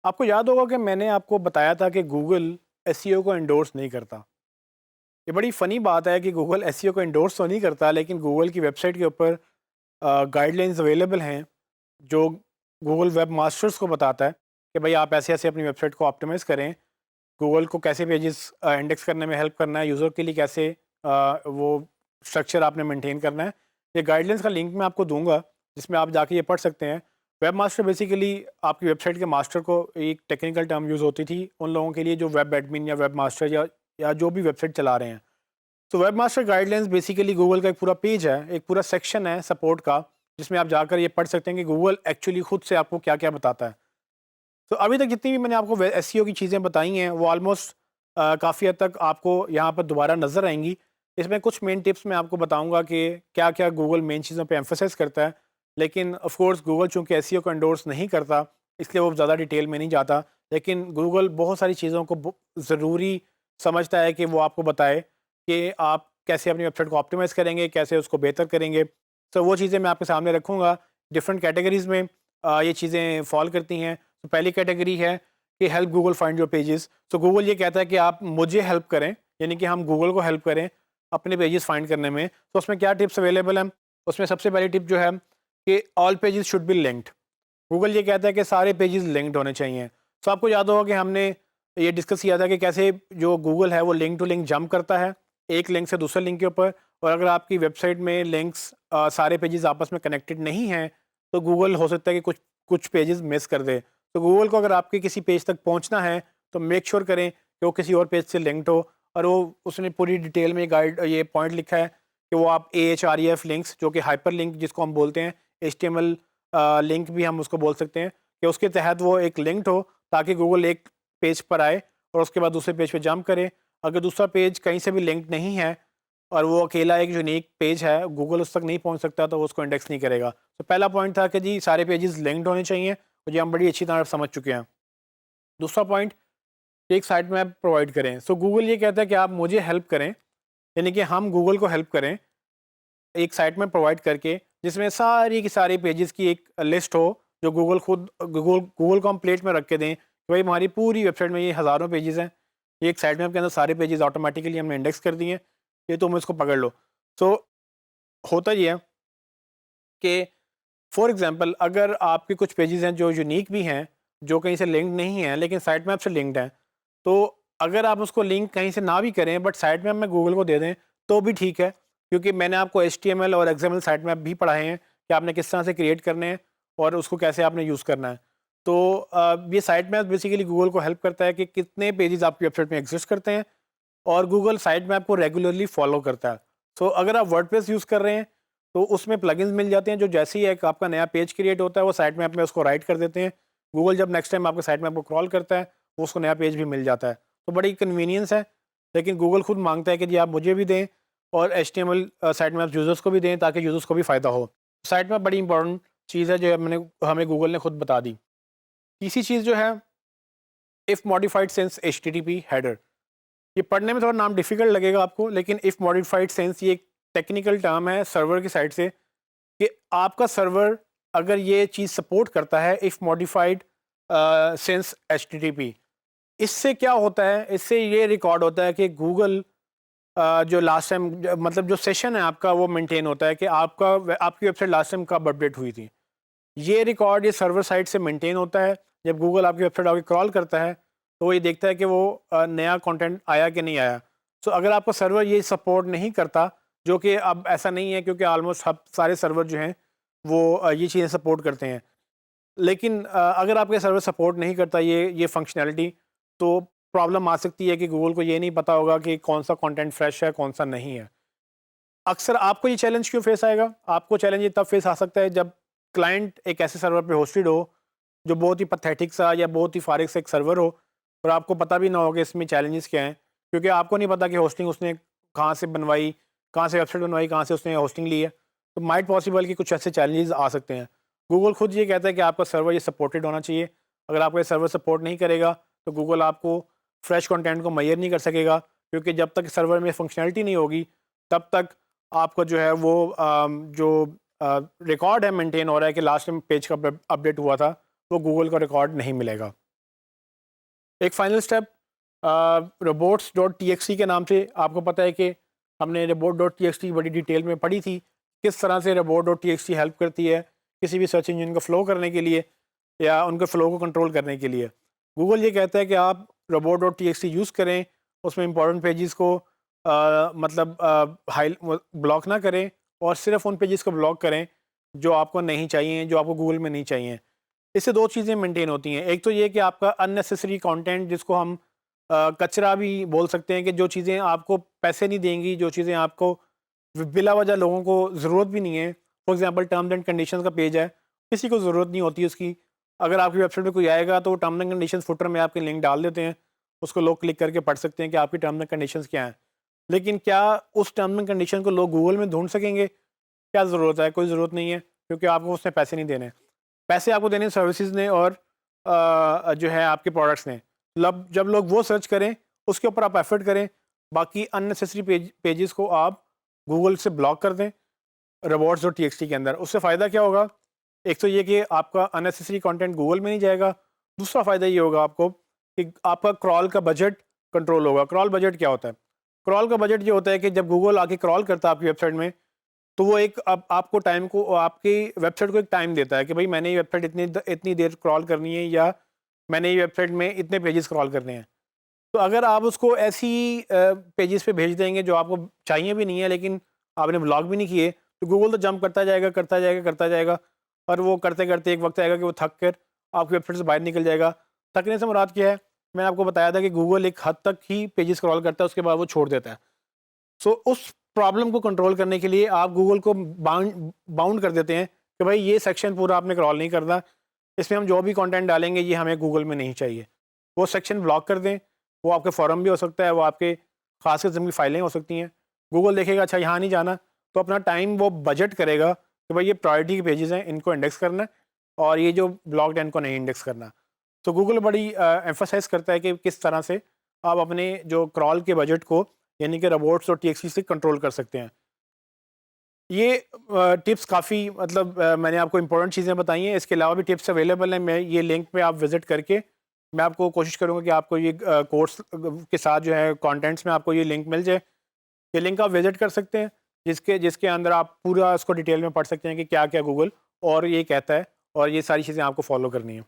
आपको याद होगा कि मैंने आपको बताया था कि गूगल एसईओ को एंडोर्स नहीं करता। ये बड़ी फ़नी बात है कि गूगल एसईओ को एंडोर्स तो नहीं करता, लेकिन गूगल की वेबसाइट के ऊपर गाइडलाइंस अवेलेबल हैं, जो गूगल वेब मास्टर्स को बताता है कि भाई आप ऐसे-ऐसे अपनी वेबसाइट को ऑप्टिमाइज़ करें। गूगल को कैसे पेजेस इंडेक्स करने में हेल्प करना है, यूज़र के लिए कैसे वो स्ट्रक्चर आपने मेंटेन करना है। ये गाइडलाइंस का लिंक मैं आपको दूँगा, जिसमें आप जाके ये पढ़ सकते हैं। वेब मास्टर बेसिकली आपकी वेबसाइट के मास्टर को एक टेक्निकल टर्म यूज़ होती थी उन लोगों के लिए जो वेब एडमिन या वेब मास्टर या जो भी वेबसाइट चला रहे हैं। तो web master guidelines basically Google का एक पूरा पेज है, एक पूरा सेक्शन है सपोर्ट का, जिसमें आप जाकर ये पढ़ सकते हैं कि गूगल एक्चुअली खुद से आपको क्या-क्या बताता है। तो अभी तक जितनी भी मैंने आपको एसईओ की चीज़ें बताई हैं वो ऑलमोस्ट काफ़ी हद तक आपको यहाँ पर दोबारा नज़र आएंगी। इसमें कुछ मेन टिप्स मैं आपको बताऊंगा कि क्या क्या गूगल मेन चीज़ों पे एम्फोसाइज करता है। लेकिन ऑफ कोर्स गूगल चूँकि एसईओ को एंडोर्स नहीं करता, इसलिए वो ज़्यादा डिटेल में नहीं जाता। लेकिन गूगल बहुत सारी चीज़ों को ज़रूरी समझता है कि वो आपको बताए कि आप कैसे अपनी वेबसाइट को ऑप्टिमाइज़ करेंगे, कैसे उसको बेहतर करेंगे। तो वो चीज़ें मैं आपके सामने रखूँगा। डिफरेंट कैटेगरीज़ में ये चीज़ें फॉल करती हैं। तो पहली कैटेगरी है कि help Google find your pages. तो गूगल ये कहता है कि आप मुझे हेल्प करें, यानी कि हम गूगल को हेल्प करें अपने पेजेस फाइंड करने में। तो उसमें क्या टिप्स अवेलेबल हैं? उसमें सबसे पहली टिप जो है कि all pages should be linked. Google ये कहता है कि सारे पेजेस लिंक्ड होने चाहिए। तो आपको याद होगा कि हमने ये डिस्कस किया था कि कैसे जो गूगल है वो लिंक टू लिंक जंप करता है एक लिंक से दूसरे लिंक के ऊपर। और अगर आपकी वेबसाइट में लिंक्स सारे पेजेस आपस में कनेक्टेड नहीं हैं, तो गूगल हो सकता है कि कुछ कुछ पेजेस मिस कर दे। तो गूगल को अगर आपके किसी पेज तक पहुंचना है तो मेक श्योर करें कि वो किसी और पेज से लिंक्ड हो। और वो उसने पूरी डिटेल में गाइड ये पॉइंट लिखा है कि वो आप AHREF लिंक्स, जो कि हाइपर लिंक जिसको हम बोलते हैं, HTML लिंक भी हम उसको बोल सकते हैं, कि उसके तहत वो एक लिंक्ड हो ताकि गूगल एक पेज पर आए और उसके बाद दूसरे पेज पे जंप करे। अगर दूसरा पेज कहीं से भी लिंक नहीं है और वो अकेला एक यूनिक पेज है, गूगल उस तक नहीं पहुंच सकता, तो वो उसको इंडेक्स नहीं करेगा। तो पहला पॉइंट था कि जी सारे पेजेस लिंक्ड होने चाहिए, और ये हम बड़ी अच्छी तरह समझ चुके हैं। दूसरा पॉइंट, एक साइट मैप प्रोवाइड करें। सो गूगल ये कहता है कि आप मुझे हेल्प करें, यानी कि हम गूगल को हेल्प करें एक साइट में प्रोवाइड करके, जिसमें सारी की सारी पेजेस की एक लिस्ट हो, जो गूगल को हम प्लेट में रख के दें कि भाई हमारी पूरी वेबसाइट में ये हज़ारों पेजेस हैं, ये एक साइट मैप के अंदर सारे पेजेस ऑटोमेटिकली हमने इंडेक्स कर दिए हैं, ये तुम इसको पकड़ लो। सो होता ये है कि फॉर एग्जांपल अगर आपके कुछ पेजेस हैं जो यूनिक भी हैं, जो कहीं से लिंक्ड नहीं हैं लेकिन साइट मैप से लिंक्ड हैं, तो अगर आप उसको लिंक कहीं से ना भी करें बट साइट मैप में गूगल को दे दें तो भी ठीक है, क्योंकि मैंने आपको HTML और XML साइट मैप भी पढ़ाए हैं कि आपने किस तरह से क्रिएट करने हैं और उसको कैसे आपने यूज़ करना है। तो ये साइट मैप बेसिकली गूगल को हेल्प करता है कि कितने पेजेस आपकी वेबसाइट में एग्जिस्ट करते हैं, और गूगल साइट मैप को रेगुलरली फॉलो करता है। सो अगर आप वर्डप्रेस यूज़ कर रहे हैं तो उसमें प्लगइन्स मिल जाते हैं, जो जैसे ही एक आपका नया पेज क्रिएट होता है वो साइट मैप में उसको राइट कर देते हैं। गूगल जब नेक्स्ट टाइम आपके साइट मैप को क्रॉल करता है वो उसको नया पेज भी मिल जाता है। तो बड़ी कन्वीनियंस है। लेकिन गूगल खुद मांगता है कि जी आप मुझे भी दें और HTML साइट मैप यूज़र्स को भी दें, ताकि यूज़र्स को भी फ़ायदा हो। साइट मैप बड़ी इंपॉर्टेंट चीज़ है जो मैंने हमें गूगल ने खुद बता दी। तीसरी चीज़ जो है, if modified sense HTTP header. ये पढ़ने में थोड़ा नाम डिफिकल्ट लगेगा आपको, लेकिन इफ़ मॉडिफाइड सेंस ये एक टेक्निकल टर्म है सर्वर की साइड से, कि आपका सर्वर अगर ये चीज़ सपोर्ट करता है इफ़ मॉडिफाइड सेंस HTTP, इससे क्या होता है, इससे ये रिकॉर्ड होता है कि गूगल जो लास्ट टाइम मतलब जो सेशन है आपका वो मेंटेन होता है कि आपकी वेबसाइट लास्ट टाइम कब अपडेट हुई थी। ये रिकॉर्ड ये सर्वर साइड से मेंटेन होता है। जब गूगल आपकी वेबसाइट आके क्रॉल करता है तो वो ये देखता है कि वो नया कंटेंट आया कि नहीं आया। सो अगर आपका सर्वर ये सपोर्ट नहीं करता, जो कि अब ऐसा नहीं है क्योंकि ऑलमोस्ट सब सारे सर्वर जो हैं वो ये चीज़ें सपोर्ट करते हैं। लेकिन अगर आपके सर्वर सपोर्ट नहीं करता ये फंक्शनैलिटी, तो प्रॉब्लम आ सकती है कि गूगल को ये नहीं पता होगा कि कौन सा कंटेंट फ्रेश है, कौन सा नहीं है। अक्सर आपको ये चैलेंज क्यों फेस आएगा? आपको चैलेंज ये तब फेस आ सकता है जब क्लाइंट एक ऐसे सर्वर पे होस्टेड हो जो बहुत ही पैथेटिक सा या बहुत ही फारिग सा एक सर्वर हो, और आपको पता भी ना हो कि इसमें चैलेंजेस क्या हैं, क्योंकि आपको नहीं पता कि होस्टिंग उसने कहाँ से बनवाई, कहाँ से वेबसाइट बनवाई, कहाँ से उसने होस्टिंग ली है। तो माइट पॉसिबल कि कुछ ऐसे चैलेंजेस आ सकते हैं। गूगल खुद ये कहता है कि आपका सर्वर ये सपोर्टेड होना चाहिए। अगर आपका ये सर्वर सपोर्ट नहीं करेगा तो गूगल आपको फ्रेश कंटेंट को मेजर नहीं कर सकेगा, क्योंकि जब तक सर्वर में फंक्शनैलिटी नहीं होगी तब तक आपका जो है वो जो रिकॉर्ड है मेंटेन हो रहा है कि लास्ट टाइम पेज का अपडेट हुआ था, वो गूगल का रिकॉर्ड नहीं मिलेगा। एक final step robots dot T के नाम से, आपको पता है कि हमने रोबोट डॉट टी बड़ी डिटेल में पढ़ी थी, किस तरह से रोबोट डॉट टी हेल्प करती है किसी भी सर्च इंजन को फ्लो करने के लिए या उनके फ्लो को कंट्रोल करने के लिए। गूगल ये कहता है कि आप रोबोट डॉट टी यूज़ करें, उसमें इंपॉर्टेंट पेजेस को मतलब हाई ब्लॉक ना करें और सिर्फ उन पेजेस को ब्लॉक करें जो आपको नहीं चाहिए, जो आपको गूगल में नहीं चाहिए। इससे दो चीज़ें मेंटेन होती हैं। एक तो ये कि आपका अननेसेसरी कंटेंट, जिसको हम कचरा भी बोल सकते हैं, कि जो चीज़ें आपको पैसे नहीं देंगी, जो चीज़ें आपको बिला वजह लोगों को ज़रूरत भी नहीं है। For example terms and conditions का पेज है, किसी को ज़रूरत नहीं होती उसकी। अगर आपकी वेबसाइट पे कोई आएगा तो टर्म्स एंड कंडीशंस फुटर में आपके लिंक डाल देते हैं, उसको लोग क्लिक करके पढ़ सकते हैं कि आपकी टर्म्स एंड कंडीशंस क्या हैं। लेकिन क्या उस टर्म्स एंड कंडीशन को लोग गूगल में ढूंढ सकेंगे? क्या ज़रूरत है? कोई ज़रूरत नहीं है, क्योंकि आपको उसमें पैसे नहीं देने। पैसे आपको देने सर्विसेज ने और जो है आपके प्रोडक्ट्स ने। लब जब लोग वो सर्च करें, उसके ऊपर आप एफर्ट करें, बाकी अननेसेसरी पेजेस को आप गूगल से ब्लॉक कर दें रोबोट्स डॉट टी के अंदर। उससे फ़ायदा क्या होगा? एक तो ये कि आपका अननेसेसरी कंटेंट गूगल में नहीं जाएगा। दूसरा फ़ायदा ये होगा आपको कि आपका क्रॉल का बजट कंट्रोल होगा। क्रॉल बजट क्या होता है? क्रॉल का बजट ये होता है कि जब गूगल आके क्रॉल करता है आपकी वेबसाइट में, तो वो एक आपको टाइम को, आपकी वेबसाइट को एक टाइम देता है कि भाई मैंने ये वेबसाइट इतनी देर क्रॉल करनी है, या मैंने ये वेबसाइट में इतने पेजेस क्रॉल करने हैं। तो अगर आप उसको ऐसी पेजेस पे भेज देंगे जो आपको चाहिए भी नहीं है, लेकिन आपने ब्लॉक भी नहीं किए, तो गूगल तो जंप करता जाएगा, करता जाएगा, करता जाएगा, और वो करते करते एक वक्त आएगा कि वो थक कर आपकी वेबसाइट से बाहर निकल जाएगा। थकने से मुराद क्या है? मैंने आपको बताया था कि गूगल एक हद तक ही पेजेस क्रॉल करता है, उसके बाद वो छोड़ देता है। सो उस प्रॉब्लम को कंट्रोल करने के लिए आप गूगल को बाउंड बाउंड कर देते हैं कि भाई ये सेक्शन पूरा आपने क्रॉल नहीं करना, इसमें हम जो भी कंटेंट डालेंगे ये हमें गूगल में नहीं चाहिए। वो सेक्शन ब्लॉक कर दें। वो आपके फॉरम भी हो सकता है, वो आपके ख़ास किस्म की फाइलें हो सकती हैं। गूगल देखेगा अच्छा यहाँ नहीं जाना, तो अपना टाइम वो बजट करेगा कि भाई ये प्रायोरिटी के पेजेस हैं, इनको इंडेक्स करना है, और ये जो ब्लॉक्ड है इनको नहीं इंडेक्स करना। तो गूगल बड़ी एम्फोसाइज करता है कि किस तरह से आप अपने जो क्रॉल के बजट को, यानी कि रोबोट्स और टीएक्सी से कंट्रोल कर सकते हैं। ये टिप्स काफ़ी मतलब मैंने आपको इंपॉर्टेंट चीज़ें बताई हैं। इसके अलावा भी टिप्स अवेलेबल हैं। मैं ये लिंक पे आप विज़िट करके, मैं आपको कोशिश करूँगा कि आपको ये कोर्स के साथ जो है कंटेंट्स में आपको ये लिंक मिल जाए। ये लिंक आप विज़िट कर सकते हैं, जिसके जिसके अंदर आप पूरा इसको डिटेल में पढ़ सकते हैं कि क्या-क्या गूगल और ये कहता है, और ये सारी चीज़ें आपको फ़ॉलो करनी है।